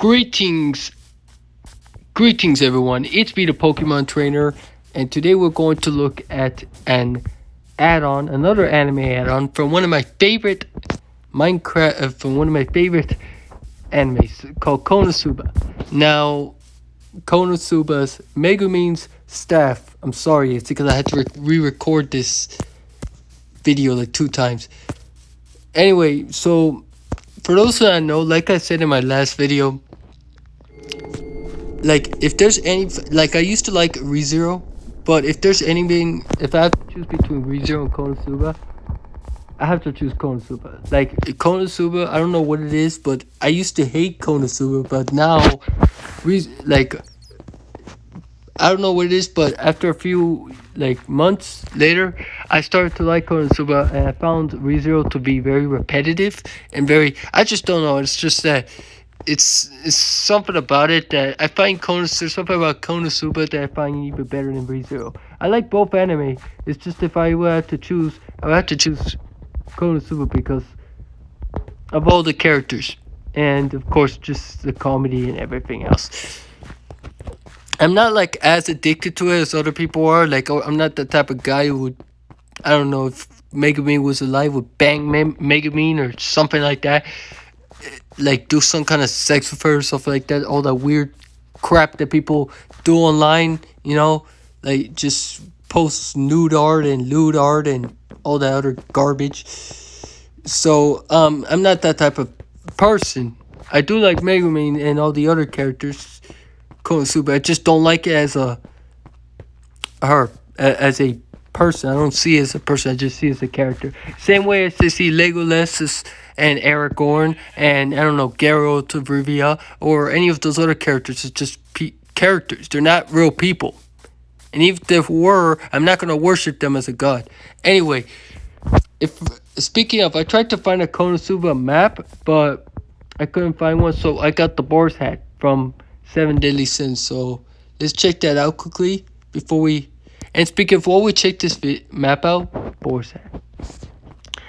Greetings, greetings everyone. It's me, the Pokemon Trainer, and today we're going to look at an add-on, another anime add-on from one of my favorite animes called Konosuba. Now, Konosuba's Megumin's staff. I'm sorry, it's because I had to re-record this video like 2 times. Anyway, so for those that know, like I said in my last video, like if there's any, like I used to like ReZero, but if there's anything, if I have to choose between ReZero and Konosuba, I have to choose Konosuba. Like Konosuba, I don't know what it is, but I used to hate Konosuba, but now, like I don't know what it is, but after a few months later, I started to like Konosuba, and I found ReZero to be very repetitive and very. I just don't know. It's just that it's something about it that I find there's something about Konosuba that I find even better than ReZero. I like both anime. It's just if I were to choose, I would have to choose Konosuba because of all the characters and of course just the comedy and everything else. I'm not like as addicted to it as other people are. Like I'm not the type of guy who would, I don't know, if Megumin was alive, would bang Megumin or something like that. Like do some kind of sex with her or something like that. All that weird crap that people do online, you know, like just post nude art and lewd art and all that other garbage. So I'm not that type of person. I do like Megumin and all the other characters, Konosuba. I just don't like it as a person. I don't see it as a person. I just see it as a character. Same way as I see Legolas and Aragorn and I don't know, Geralt of Rivia or any of those other characters. It's just characters. They're not real people. And even if they were, I'm not gonna worship them as a god. Anyway, speaking of, I tried to find a Konosuba map, but I couldn't find one. So I got the boar's hat from 7 Deadly Sins. So let's check that out quickly before we. And speaking of, while we check this map out, boar's hat.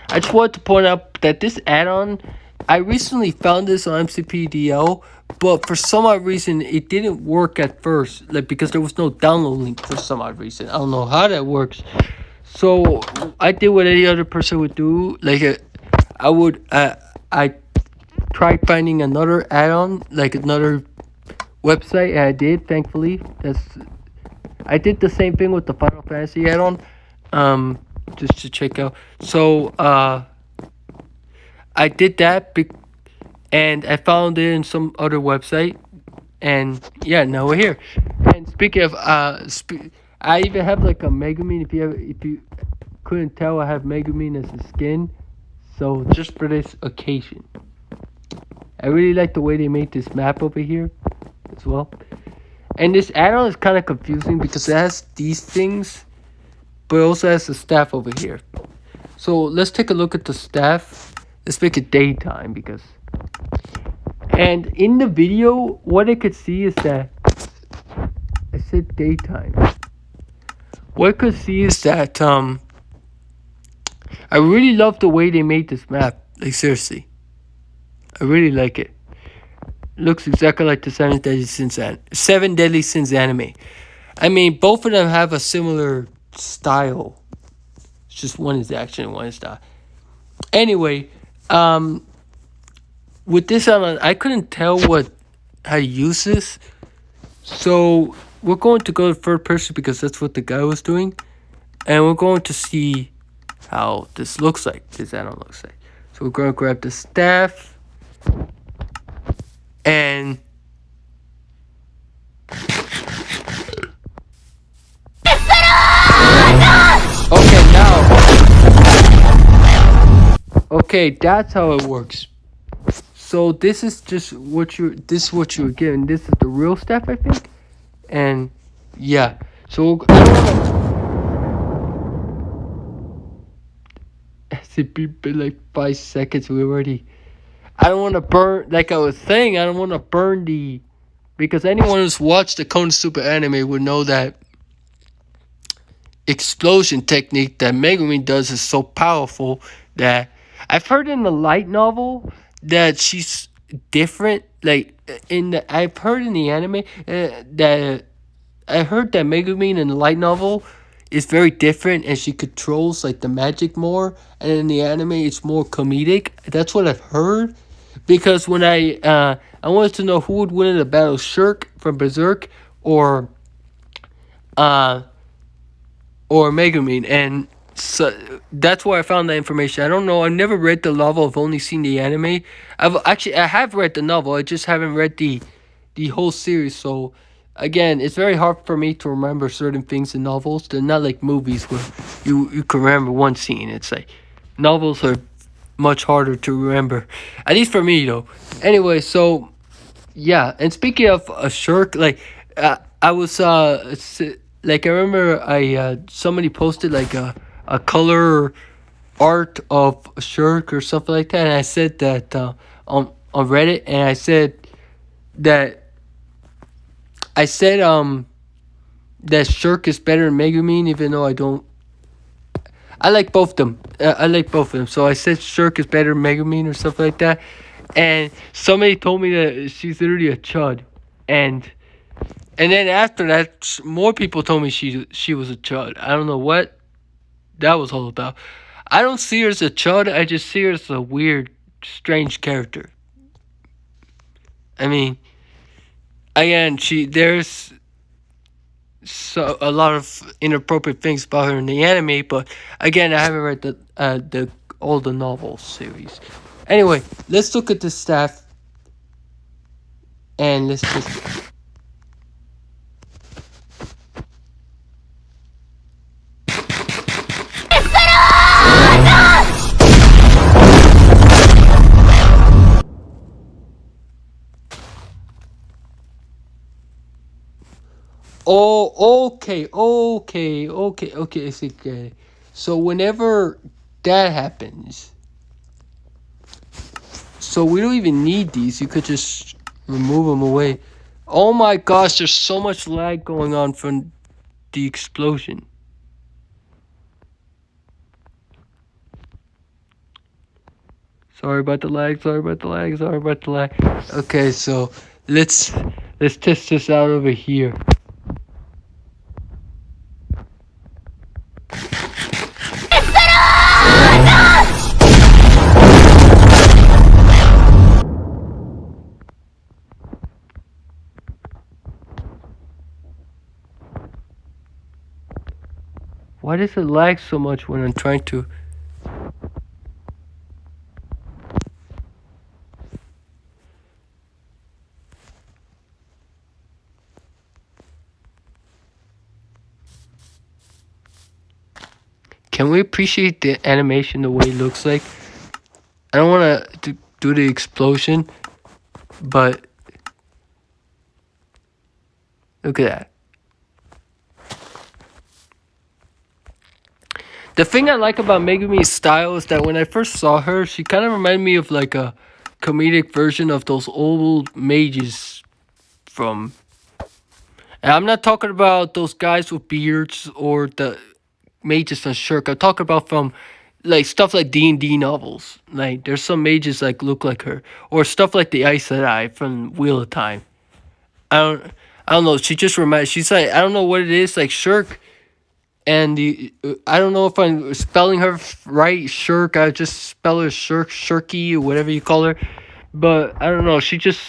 I just wanted to point out that this add-on, I recently found this on MCPDL, but for some odd reason it didn't work at first, like because there was no download link for some odd reason. I don't know how that works. So I did what any other person would do. Like I tried finding another add-on, like another website, and I did. Thankfully, I did the same thing with the Final Fantasy add-on, just to check out. So I did that, and I found it in some other website, and yeah, now we're here. And speaking of, I even have like a Megumin. If you couldn't tell, I have Megumin as a skin. So just for this occasion, I really like the way they made this map over here as well. And this add-on is kind of confusing because it has these things, but it also has the staff over here. So let's take a look at the staff. Let's make it daytime because. And in the video, what I could see is that I said daytime. What I could see is that I really love the way they made this map. Like seriously, I really like it. Looks exactly like the 7 Deadly Sins anime. I mean, both of them have a similar style. It's just one is action and one is not. Anyway, with this on, I couldn't tell how to use this. So we're going to go to third person because that's what the guy was doing. And we're going to see how this looks like. This add-on looks like. So we're going to grab the staff. And okay, that's how it works. So this is just what you were getting. This is the real staff, I think. And yeah, so it's been like 5 seconds. I don't want to burn, like I was saying, I don't want to burn because anyone who's watched the Konosuba anime would know that explosion technique that Megumin does is so powerful that I've heard in the light novel that she's different. Like I've heard in the anime that I heard that Megumin in the light novel is very different, and she controls like the magic more. And in the anime, it's more comedic. That's what I've heard. Because when I wanted to know who would win in a battle, Shirk from Berserk or uh Megumin, and so that's where I found that information. I don't know. I've never read the novel. I've only seen the anime. I have read the novel. I just haven't read the whole series. So again, it's very hard for me to remember certain things in novels. They're not like movies where you can remember one scene. It's like novels are much harder to remember, at least for me though. Anyway, so yeah, and speaking of a shirk, like I was like I remember I somebody posted like a color art of a shirk or something like that, and I said that on Reddit, and that I said that shirk is better than Megumin, even though I don't. I like both of them. I like both of them. So I said Shirk is better than Megumin or something like that. And somebody told me that she's literally a chud. And then after that, more people told me she was a chud. I don't know what that was all about. I don't see her as a chud. I just see her as a weird, strange character. I mean, again, there's so a lot of inappropriate things about her in the anime, but again, I haven't read the all the novel series. Anyway, let's look at the staff, and let's just. Oh, okay. I see. Okay. So whenever that happens, so we don't even need these. You could just remove them away. Oh my gosh, there's so much lag going on from the explosion. Sorry about the lag. Okay, so let's test this out over here. Why does it lag so much when I'm trying to... Can we appreciate the animation the way it looks like? I don't want to do the explosion, but look at that. The thing I like about Megumi's style is that when I first saw her, she kind of reminded me of like a comedic version of those old mages from... And I'm not talking about those guys with beards or the mages on Shirk. I'm talking about from like stuff like D&D novels. Like there's some mages like look like her, or stuff like the Aes Sedai from Wheel of Time. I don't know. She just reminds. She's like, I don't know what it is. Like Shirk, and I don't know if I'm spelling her right. Shirk. I just spell her Shirk, Shirky, or whatever you call her. But I don't know. She just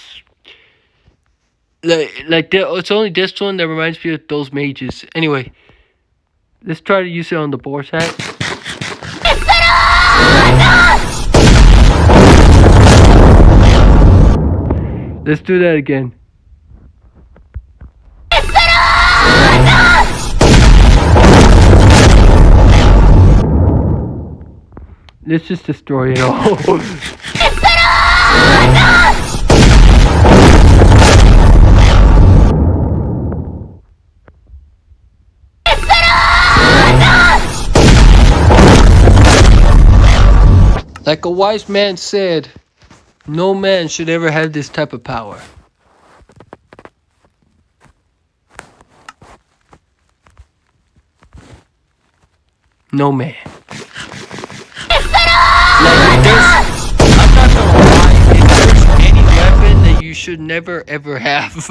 it's only this one that reminds me of those mages. Anyway, let's try to use it on the boar's hat. Let's do that again. Let's just destroy it all. Like a wise man said, no man should ever have this type of power. No man. Like, I'm not gonna lie, if there's any weapon that you should never ever have.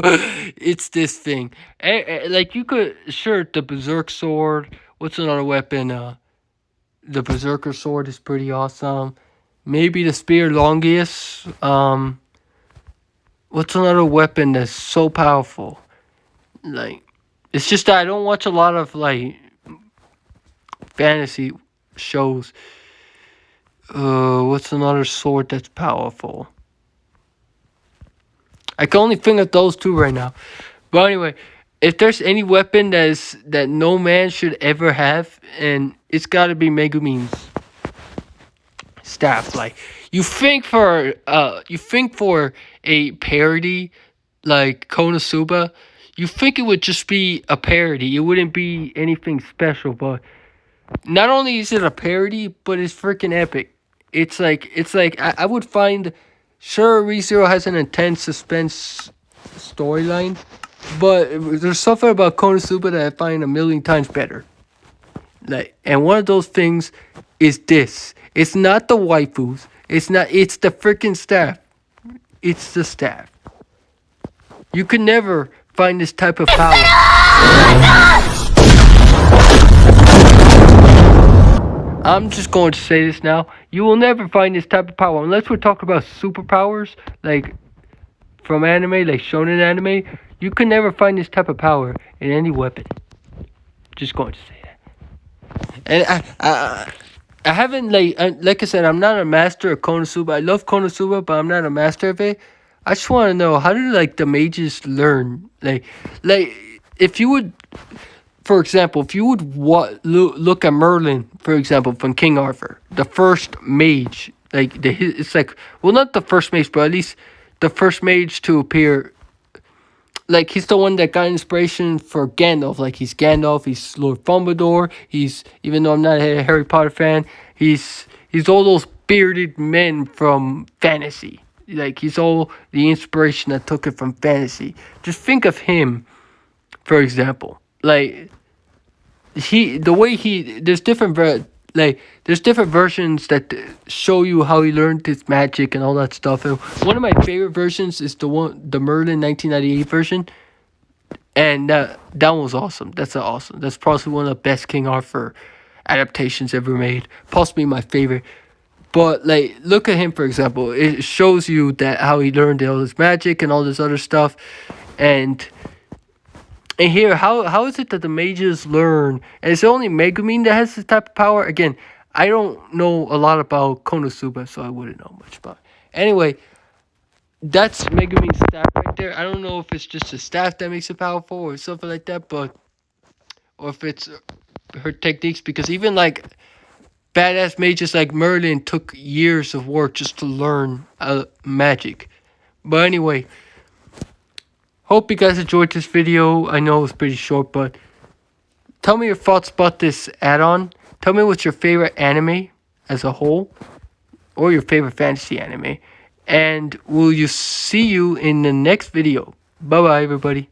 It's this thing. Like you could sure the berserk sword. What's another weapon? The berserker sword is pretty awesome. Maybe the spear longius. What's another weapon that's so powerful? Like, it's just that I don't watch a lot of like fantasy shows. What's another sword that's powerful? I can only think of those two right now. But anyway, if there's any weapon that no man should ever have, and it's got to be Megumin's staff. Like you think for a parody like Konosuba, you think it would just be a parody. It wouldn't be anything special, but not only is it a parody, but it's freaking epic. It's like I would find sure ReZero has an intense suspense storyline, but there's something about Konosuba that I find a million times better. Like, and one of those things is this. It's not the waifus. It's the freaking staff. It's the staff. You can never find this type of power. I'm just going to say this now. You will never find this type of power unless we're talking about superpowers, like from anime, like shonen anime. You can never find this type of power in any weapon. Just going to say that. And I haven't like I said, I'm not a master of Konosuba. I love Konosuba, but I'm not a master of it. I just want to know, how do like the mages learn? Like if you would, for example, if you would look at Merlin, for example, from King Arthur, the first mage, it's like, well, not the first mage, but at least the first mage to appear. Like, he's the one that got inspiration for Gandalf. Like, he's Gandalf, he's Lord Dumbledore, he's, even though I'm not a Harry Potter fan, he's all those bearded men from fantasy. Like, he's all the inspiration that took it from fantasy. Just think of him, for example. Like, there's different versions that show you how he learned his magic and all that stuff. And one of my favorite versions is the Merlin 1998 version, and that one was awesome. That's probably one of the best King Arthur adaptations ever made. Possibly my favorite. But like, look at him, for example. It shows you that how he learned all this magic and all this other stuff, and here, how is it that the mages learn? And it's only Megumin that has this type of power? Again, I don't know a lot about Konosuba, so I wouldn't know much about it. Anyway, that's Megumin's staff right there. I don't know if it's just the staff that makes it powerful or something like that, or if it's her techniques, because even like badass mages like Merlin took years of work just to learn magic. But anyway, hope you guys enjoyed this video. I know it was pretty short, but tell me your thoughts about this add-on. Tell me what's your favorite anime as a whole, or your favorite fantasy anime. And will you see you in the next video. Bye-bye, everybody.